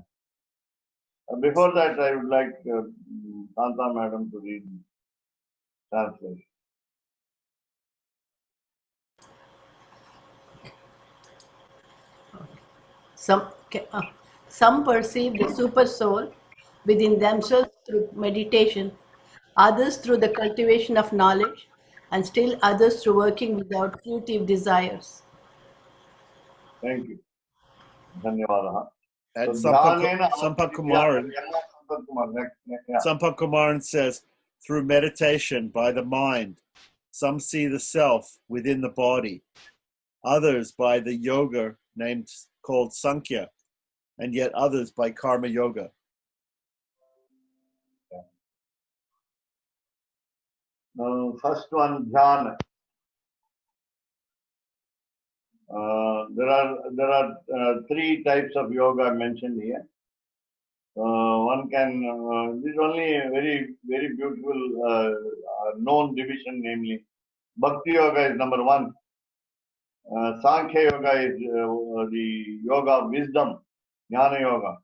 Before that, I would like Santa Madam to read translation. Some perceive the super soul within themselves through meditation, others through the cultivation of knowledge, and still others through working without fruitive desires. Thank you. Dhanyavadaha. And So, Sampath Kumaran, yeah. Sampath Kumaran says, through meditation by the mind, some see the self within the body, others by the yoga called Sankhya, and yet others by Karma Yoga. Now, first one, Dhyana. There are 3 types of yoga mentioned here. One can, this is only a very, very beautiful known division, namely Bhakti Yoga is number one. Sankhya Yoga is the yoga of wisdom, Jnana Yoga.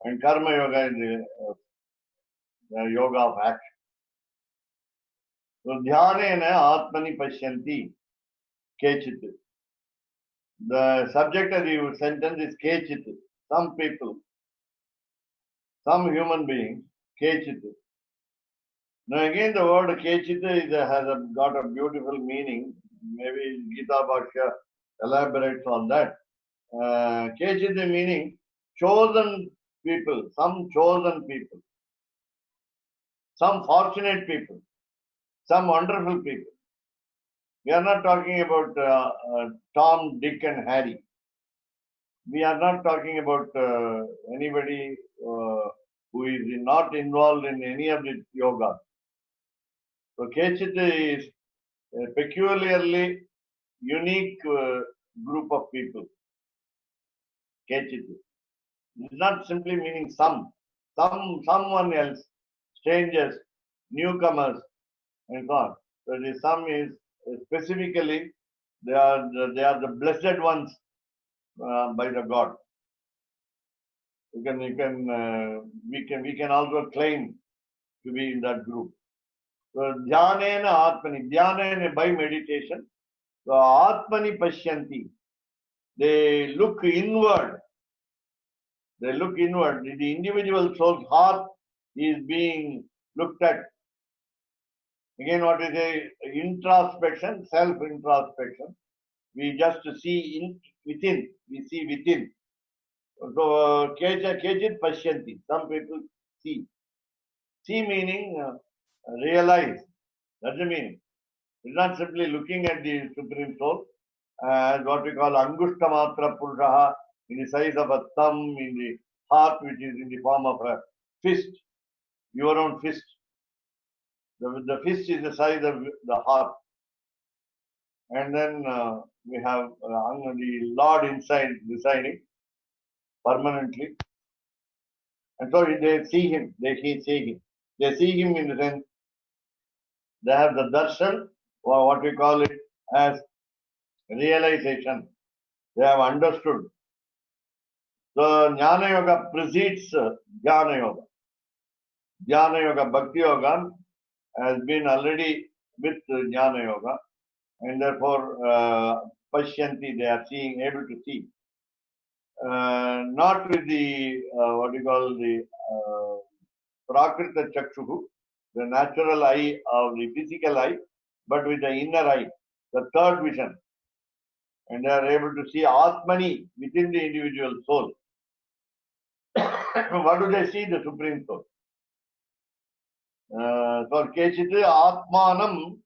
And Karma Yoga is the yoga of action. So, Dhyanena Atmani Pashyanti Kechit. The subject of the sentence is Kechit. Some people, some human beings, Kechit. Now again the word Kechit got a beautiful meaning. Maybe Gita Bhashya elaborates on that. Kechit meaning chosen people, some chosen people, some fortunate people, some wonderful people. We are not talking about Tom, Dick and Harry. We are not talking about anybody who is not involved in any of the yoga. So Kechit is a peculiarly unique group of people. Kechit. It's not simply meaning someone else, strangers, newcomers, and so on. So the some is specifically they are the blessed ones by the God. We can also claim to be in that group. So Dhyanena Atmani, Dhyanena by meditation. So Atmani Pashyanti. They look inward. They look inward. The individual soul's heart is being looked at. Again, what is a introspection, self-introspection. We just see within. We see within. So Kechit Pashyanti. Some people see. See meaning realize. That's the meaning. It's not simply looking at the Supreme Soul as what we call Angushtamatra Purushaha, in the size of a thumb, in the heart, which is in the form of a fist, your own fist. The fist is the size of the heart. And then we have the Lord inside residing permanently. And so they see him, they see him. They see him in the sense they have the darshan, or what we call it as realization. They have understood. So Jnana Yoga precedes Jnana Yoga. Jnana Yoga, Bhakti Yoga has been already with Jnana Yoga, and therefore Pashyanti, they are seeing, able to see. Not with the what we call the Prakrita Chakshuhu, the natural eye of the physical eye, but with the inner eye, the third vision. And they are able to see Atmani within the individual soul. What do they see? The Supreme Soul. So Kechit Atmanam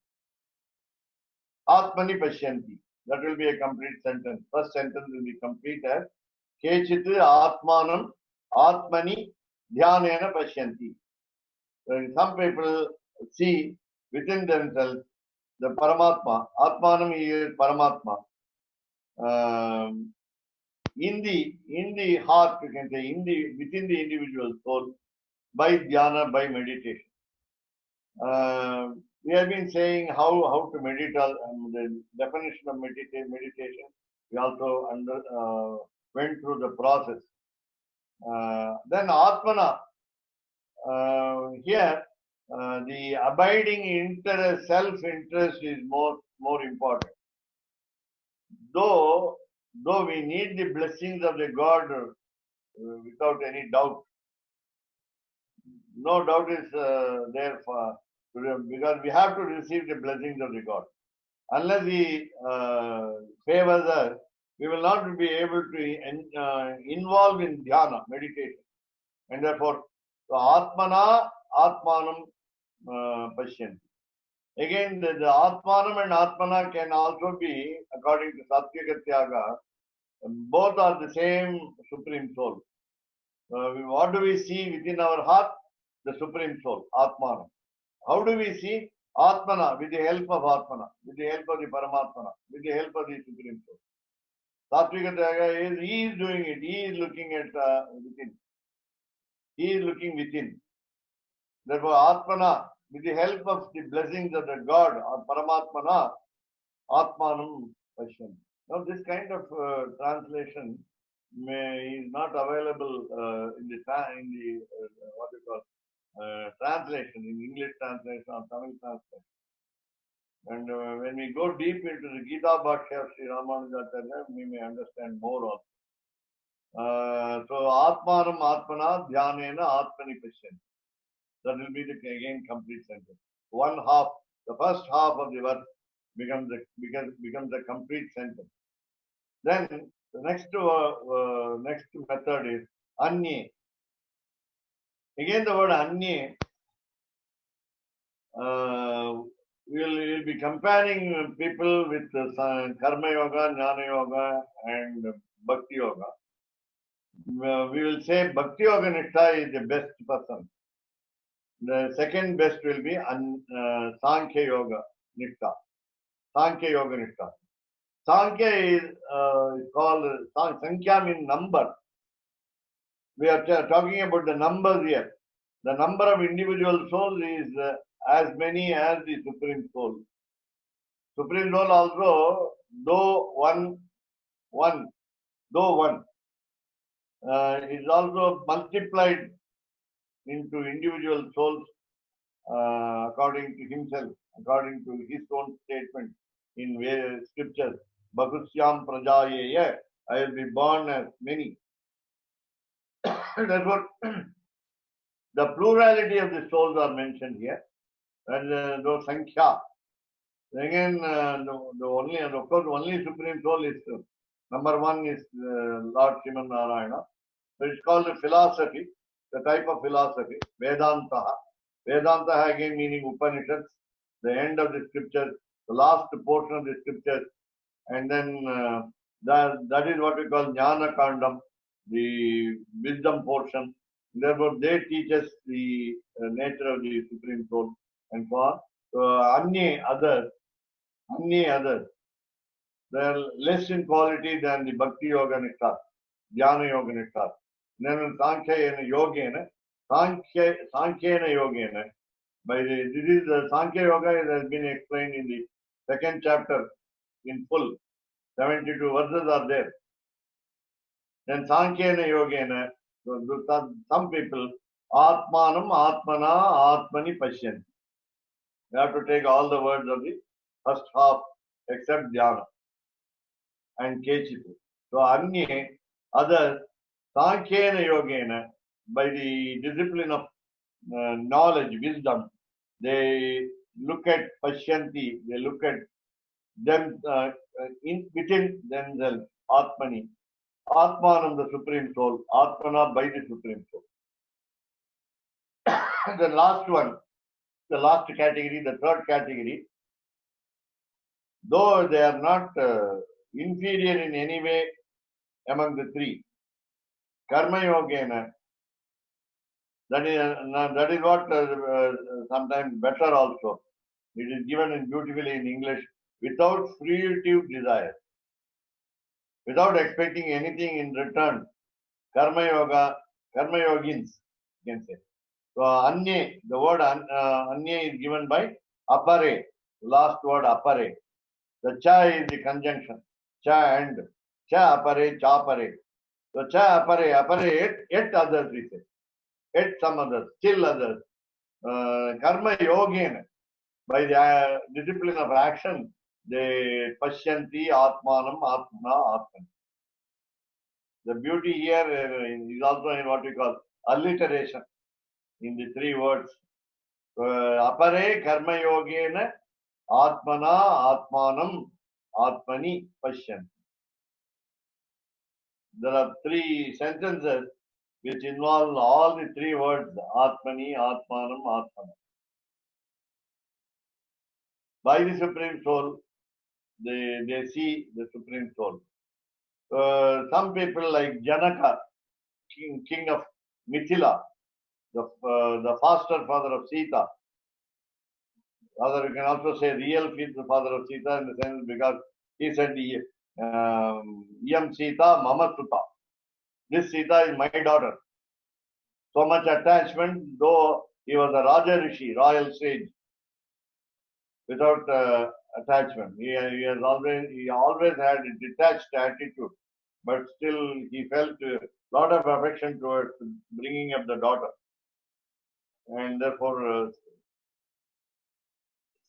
Atmani Pashyanti. That will be a complete sentence. First sentence will be complete as Kechit Atmanam Atmani Dhyanena Pashyanti. So some people see within themselves the Paramatma. Atmanam is Paramatma. In the heart, you can say, within the individual soul, by dhyana, by meditation. We have been saying how to meditate, the definition of meditation. We also went through the process. Then Atmana, here the abiding interest, self-interest is more important. Though we need the blessings of the God without any doubt. No doubt is there for because we have to receive the blessings of the God. Unless He favors us, we will not be able to involve in dhyana, meditation. And therefore, so Atmana, Atmanam Pashyanti. Again, the Atmanam and Atmana can also be, according to Sattvika Tyaga, both are the same Supreme Soul. What do we see within our heart? The Supreme Soul, Atmana. How do we see? Atmana, with the help of Atmana, with the help of the Paramatmana, with the help of the Supreme Soul. Sattvika Tyaga he is doing it, he is looking at within. He is looking within. Therefore, Atmana, with the help of the blessings of the God or Paramatmana, Atmanam Pashyan. Now, this kind of translation is not available in the what you call translation, in English translation or Tamil translation. And when we go deep into the Gita Bhashya of Sri Ramanujacharya, we may understand more also. So, Atmanam Atmana Dhyanena Atmani Pashyan. That will be the again complete sentence. One half, the first half of the verse becomes a complete sentence. Then the next method is Anye. Again, the word Anye. We'll be comparing people with Karma Yoga, Jnana Yoga, and Bhakti Yoga. We will say Bhakti Yoga Nishtha is the best person. The second best will be Sankhya Yoga Nishtha. Sankhya Yoga Nishtha. Sankhya is called Sankhya means number. We are talking about the numbers here. The number of individual souls is as many as the Supreme Soul. Supreme Soul also, though one, is also multiplied into individual souls according to himself, according to his own statement in various scriptures. Bahusyam prajayeya, I will be born as many. Therefore, the plurality of the souls are mentioned here. And those Sankhya. Again, the only, and of course, only Supreme Soul is number one is Lord Sriman Narayana. So it's called a philosophy, the type of philosophy, Vedanta. Vedanta again meaning Upanishads, the end of the scriptures, the last portion of the scriptures, and then that is what we call Jnana Kandam, the wisdom portion. Therefore, they teach us the nature of the Supreme Soul and so on. So, Anye others, they are less in quality than the Bhakti Yoga Nishtha, Jnana Yoga Nishtha. Then Sankhya Yogena, Sankhya Yogena. This is the Sankhya Yoga, it has been explained in the second chapter in full. 72 verses are there. Then Sankhya Yogena, some people, Atmanam Atmana Atmani Pashyan. You have to take all the words of the first half except Dhyana and Kechitu. So Anye, others, Sankhya Yogena, by the discipline of knowledge, wisdom, they look at Pashyanti, they look at them within themselves, Atmani. Atmanam, the Supreme Soul, Atmana by the Supreme Soul. The last one, the last category, the third category, though they are not inferior in any way among the three, Karma Yogena, that is what sometimes better also. It is given beautifully in English, without fruitive desire, without expecting anything in return. Karma Yoga, Karma Yogins, you can say. So Anye, the word Anye is given by Apare, last word Apare. The Cha is the conjunction. Cha and Cha Apare, Cha Apare. So Cha Apare, yet others we say. Yet some others, still others. Karma Yogena, by the discipline of action, they Pashyanti Atmanam Atmana Atman. The beauty here is also in what we call alliteration in the three words. Apare Karma Yogena Atmana Atmanam Atmani Pashyanti. There are three sentences which involve all the three words Atmani, Atmanam, Atmanam. By the Supreme Soul, they see the Supreme Soul. Some people like Janaka, king of Mithila, the foster father of Sita. Rather, you can also say real father of Sita in the sense because he said, Yam Sita Mama Suta. This Sita is my daughter. so much attachment, though he was a Raja Rishi, royal sage, without attachment. He always had a detached attitude, but still he felt a lot of affection towards bringing up the daughter. And therefore,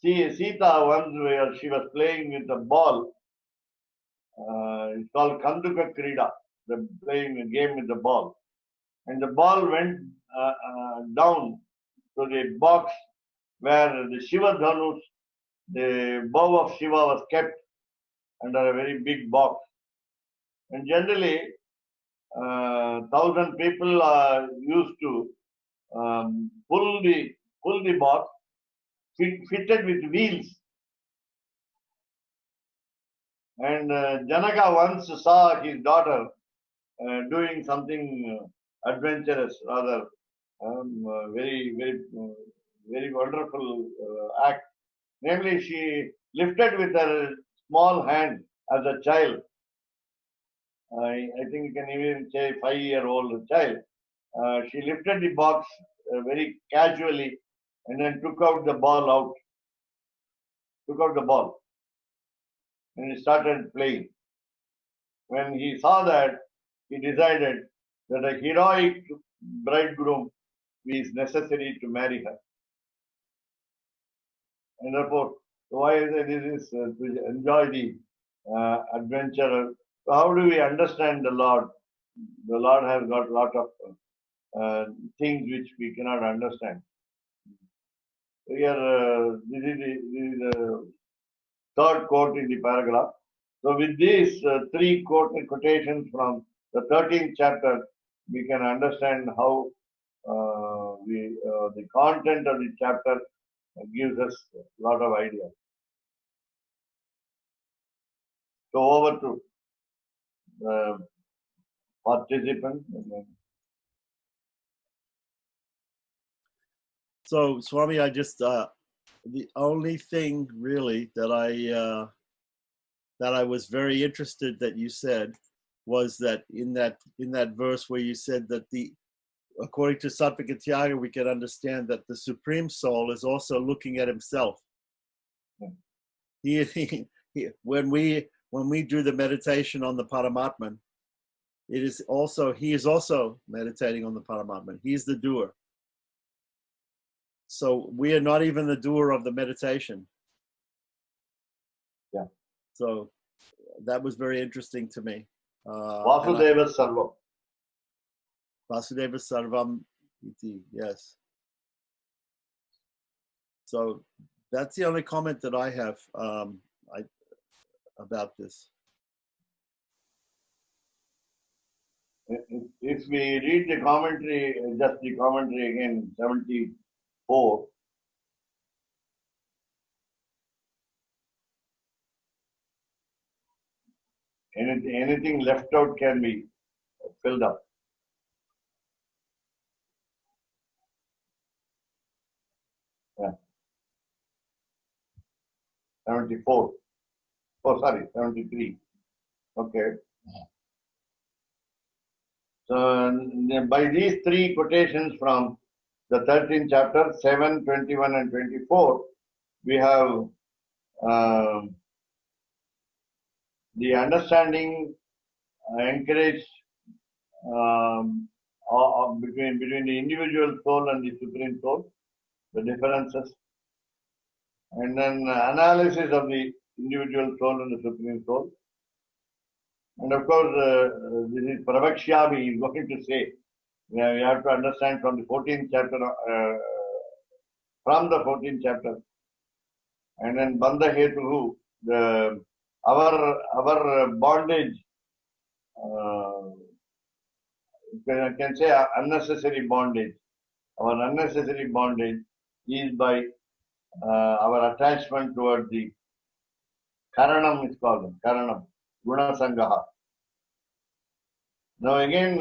Sita once, where she was playing with a ball, it's called Kanduka Krida, playing a game with the ball. And the ball went down to the box where the Shiva Dhanus, the bow of Shiva, was kept under a very big box. And generally, 1,000 people are used to pull the box fitted with wheels. And Janaka once saw his daughter doing something adventurous, rather very wonderful act. Namely, she lifted with her small hand as a child. I think you can even say 5-year-old child. She lifted the box very casually and then took out the ball. And he started playing. When he saw that, he decided that a heroic bridegroom is necessary to marry her. And therefore, why is it? This is to enjoy the adventure. So how do we understand the Lord? The Lord has got a lot of things which we cannot understand. Here, this is the third quote in the paragraph. So with these three quotations from the 13th chapter, we can understand how the content of the chapter gives us a lot of ideas. So over to the participants. So, Swami, I just the only thing really that I was very interested that you said was that in that verse where you said that according to Sattva Tyaga, we can understand that the Supreme Soul is also looking at himself. He when we do the meditation on the Paramatman, he is also meditating on the Paramatman. He's the doer. So we are not even the doer of the meditation. Yeah. So that was very interesting to me. Vasudeva Sarvam. Vasudeva Sarvam iti, yes. So that's the only comment that I have about this. If we read the commentary, just the commentary again, 74. Anything left out can be filled up. Yeah. 74. Oh, sorry, 73. Okay. So by these three quotations from the 13th chapter, 7, 21 and 24, we have the understanding encouraged between the individual soul and the Supreme Soul, the differences, and then analysis of the individual soul and the Supreme Soul. And of course, this is Pravakshyami is going to say, we have to understand from the 14th chapter, and then Bandha Hetuhu, our bondage, you can say unnecessary bondage. Our unnecessary bondage is by our attachment towards the Karanam is called, Karanam, Guna Sangaha. Now again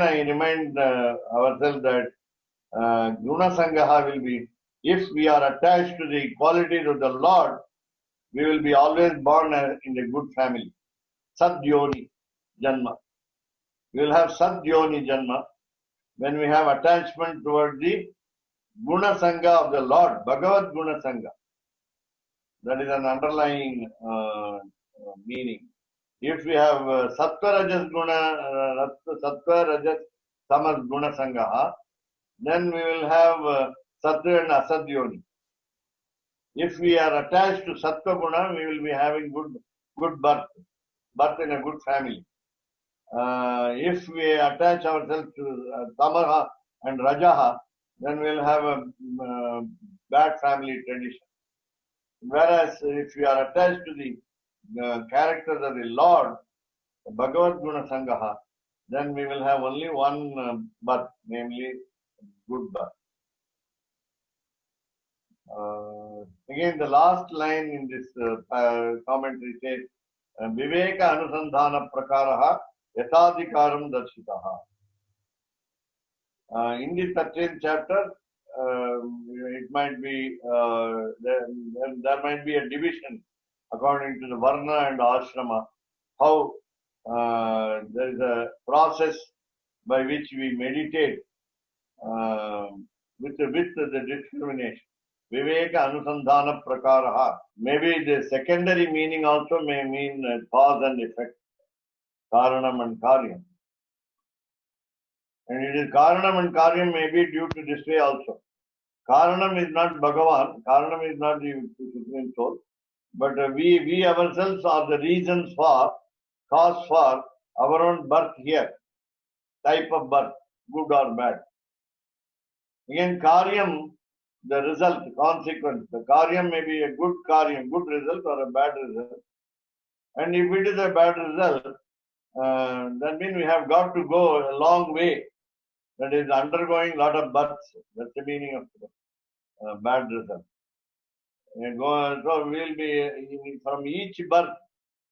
I remind ourselves that Guna Sangaha will be, if we are attached to the qualities of the Lord, we will be always born in a good family. Sadhyoni Janma. We will have Sadhyoni Janma. when we have attachment towards the Guna Sangha of the Lord, Bhagavad Guna Sangha. That is an underlying meaning. If we have Sattva Rajas Guna, Sattva Rajas Tamas Guna Sangha, then we will have Sattva and Asadyoni. If we are attached to Sattva Guna, we will be having good birth in a good family. If we attach ourselves to Tamaha and Rajaha, then we will have a bad family tradition. Whereas if we are attached to the characters of the Lord, Bhagavad Guna Sangaha, then we will have only one birth, namely good birth. Again, the last line in this commentary says, Viveka Anusandhana Prakaraha Yatadhikaram Darshitaha. In the 13th chapter, it might be there might be a division according to the Varna and Ashrama, how there is a process by which we meditate with the discrimination. Viveka Anusandhana Prakaraha. Maybe the secondary meaning also may mean cause and effect, Karanam and Karyam. And it is Karanam and Karyam may be due to this way also. Karanam is not Bhagavan, Karanam is not the Supreme Soul, but we ourselves are the reasons for, cause for our own birth here, type of birth, good or bad. Again, Karyam, the result, consequence. The Karyam may be a good Karyam, good result or a bad result. And if it is a bad result, that means we have got to go a long way. That is undergoing a lot of births. That's the meaning of bad result. And so we will be, from each birth,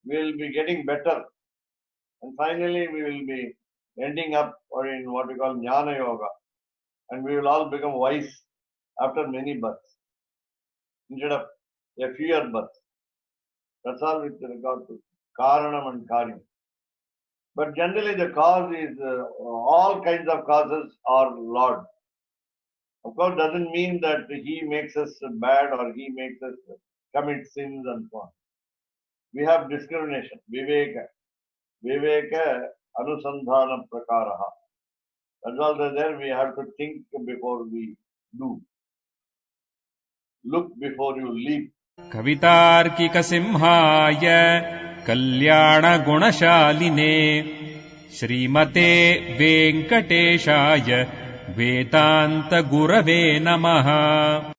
we will be getting better. And finally, we will be ending up in what we call Jnana Yoga. And we will all become wise after many births, instead of a fewer births. That's all with regard to Karanam and Karyam. But generally the cause is, all kinds of causes are Lord. Of course, doesn't mean that He makes us bad or He makes us commit sins and so on. We have discrimination, Viveka. Viveka Anusandhana Prakaraha. That's all there. We have to think before we do. Look before you leap. कवितार्किक सिंहाय कल्याण गुणशालिने श्रीमते वेंकटेशाय वेदांत गुरवे नमः।